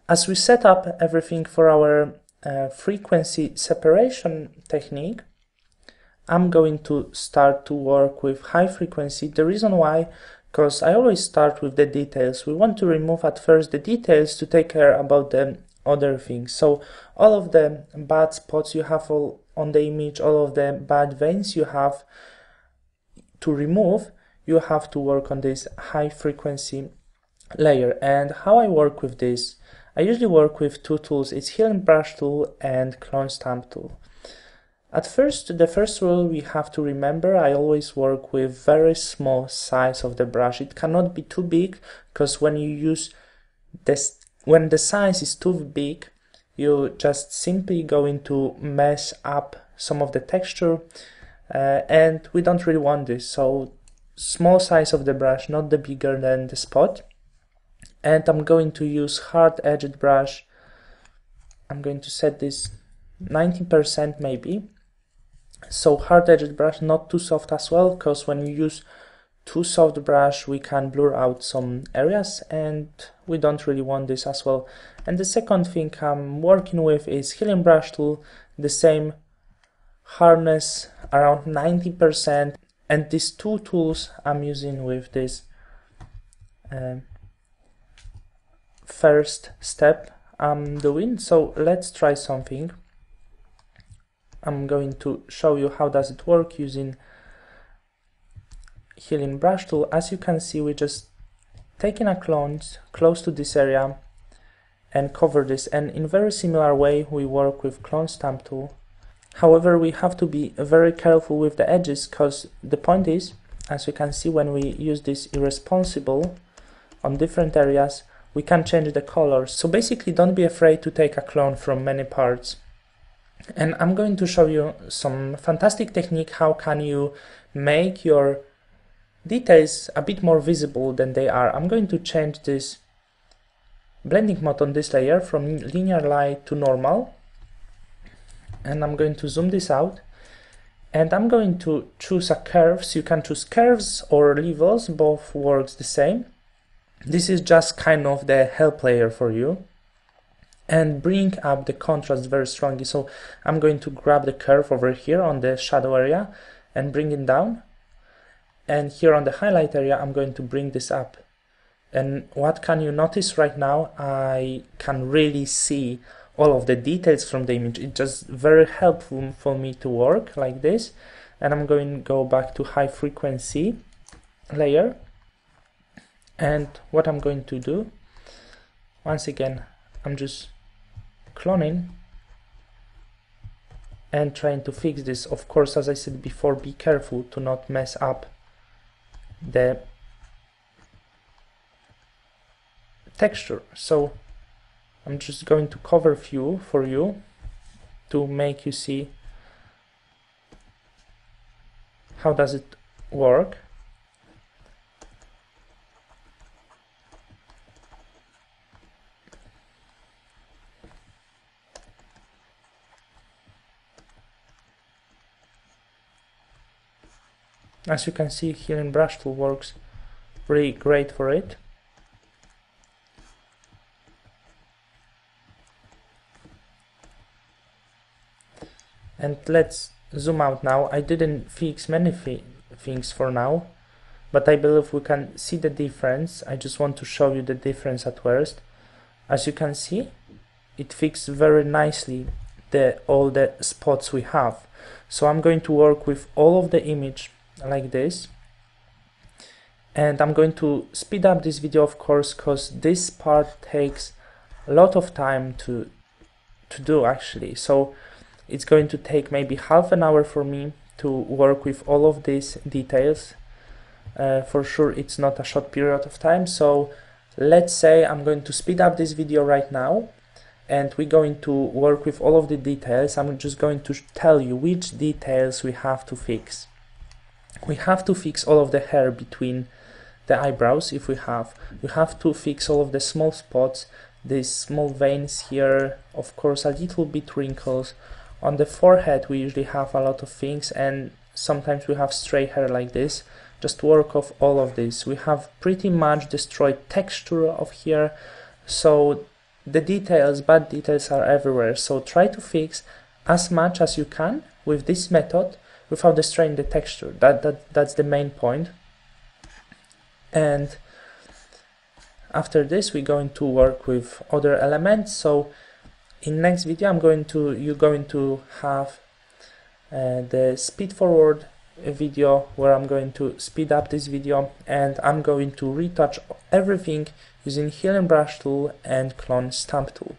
As we set up everything for our frequency separation technique, I'm going to start to work with high frequency. The reason why, because I always start with the details. We want to remove at first the details to take care about the other things. So all of the bad spots you have on the image, all of the bad veins you have to remove, you have to work on this high frequency layer. And how I work with this, I usually work with two tools. It's Healing Brush tool and Clone Stamp tool. At first, the first rule we have to remember, I always work with very small size of the brush. It cannot be too big, because when you use this, when the size is too big, you just simply going to mess up some of the texture, and we don't really want this. So small size of the brush, not the bigger than the spot. And I'm going to use hard edged brush. I'm going to set this 90% maybe. So hard edged brush, not too soft as well, because when you use too soft brush we can blur out some areas, and we don't really want this as well. And the second thing I'm working with is Healing Brush tool, the same hardness around 90%, and these two tools I'm using with this first step I'm doing. So let's try something. I'm going to show you how does it work using Healing Brush tool. As you can see, we just taking a clone close to this area and cover this, and in very similar way we work with Clone Stamp tool. However, we have to be very careful with the edges, because the point is, as you can see, when we use this irresponsible on different areas, we can change the colors. So basically, don't be afraid to take a clone from many parts. And I'm going to show you some fantastic technique how can you make your details a bit more visible than they are. I'm going to change this blending mode on this layer from linear light to normal, and I'm going to zoom this out, and I'm going to choose a curves. You can choose curves or levels, both works the same. This is just kind of the help layer for you, and bring up the contrast very strongly. So I'm going to grab the curve over here on the shadow area and bring it down, and here on the highlight area I'm going to bring this up. And what can you notice right now? I can really see all of the details from the image. It's just very helpful for me to work like this. And I'm going to go back to high frequency layer, and what I'm going to do, once again, I'm just cloning and trying to fix this. Of course, as I said before, be careful to not mess up the texture. So I'm just going to cover few for you to make you see how does it work. As you can see, Healing Brush tool works really great for it. And let's zoom out now. I didn't fix many things for now, but I believe we can see the difference. I just want to show you the difference at first. As you can see, it fixed very nicely all the spots we have. So I'm going to work with all of the image like this, and I'm going to speed up this video, of course, because this part takes a lot of time to do actually. So it's going to take maybe half an hour for me to work with all of these details. For sure it's not a short period of time, so let's say I'm going to speed up this video right now, and we're going to work with all of the details. I'm just going to tell you which details we have to fix. We have to fix all of the hair between the eyebrows. If we have to fix all of the small spots, these small veins here, of course a little bit wrinkles. On the forehead we usually have a lot of things, and sometimes we have stray hair like this. Just work off all of this. We have pretty much destroyed texture of here, so the details, bad details are everywhere, so try to fix as much as you can with this method without destroying the texture. That's the main point. And after this we're going to work with other elements. So in next video you're going to have the speed forward video, where I'm going to speed up this video, and I'm going to retouch everything using healing brush tool and clone stamp tool.